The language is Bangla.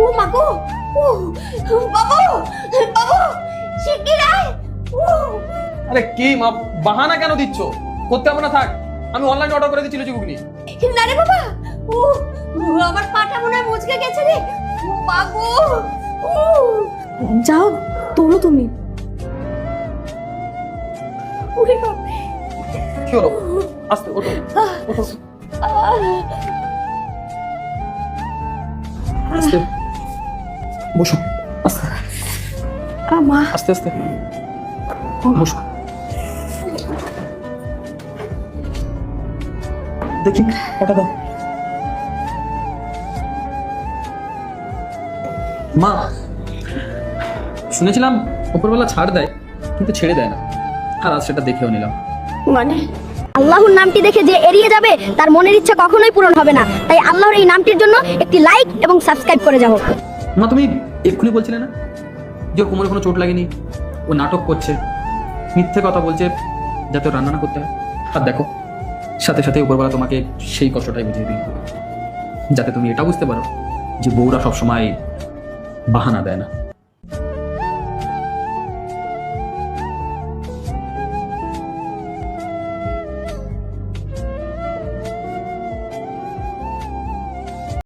ও মা গো, ও বাবু, বাবু শিগগির আয়। ও আরে কি মা, বাহানা কেন দিচ্ছ? করতে হবে না, থাক, আমি অনলাইনে অর্ডার করে দিচ্ছি লুচি ঘুগনি। না রে বাবা, ও আমার পাটা মনে হয় মুচকে গেছে রে। ও মা গো, ও যাও তোলো তুমি। ওরে বাবা, কি হলো? আস্তে ওঠো, ওঠো। আস্তে বসো, আস্তে মা আস্তে আস্তে বসো। দেখি ওটা দাও। মা, শুনেছিলাম উপরওয়ালা ছাড় দেয় কিন্তু ছেড়ে দেয় না, আর আজ সেটা দেখেও নিলাম। মানে আল্লাহর নামটি দেখে যে এড়িয়ে যাবে তার মনের ইচ্ছা কখনোই পূরণ হবে না। তাই আল্লাহর এই নামটির জন্য একটি লাইক এবং সাবস্ক্রাইব করে যাও। মা, তুমি এক্ষুনি বলছিলে না যে ওর কোমরে কোনো চোট লাগেনি, ও নাটক করছে, মিথ্যে কথা বলছে যাতে ও রান্না না করতে হয়। আর দেখো, সাথে সাথে উপরওয়ালা তোমাকে সেই কষ্টটাই বুঝিয়ে দিল, যাতে তুমি এটা বুঝতে পারো যে বউরা সবসময় বাহানা দেয় না।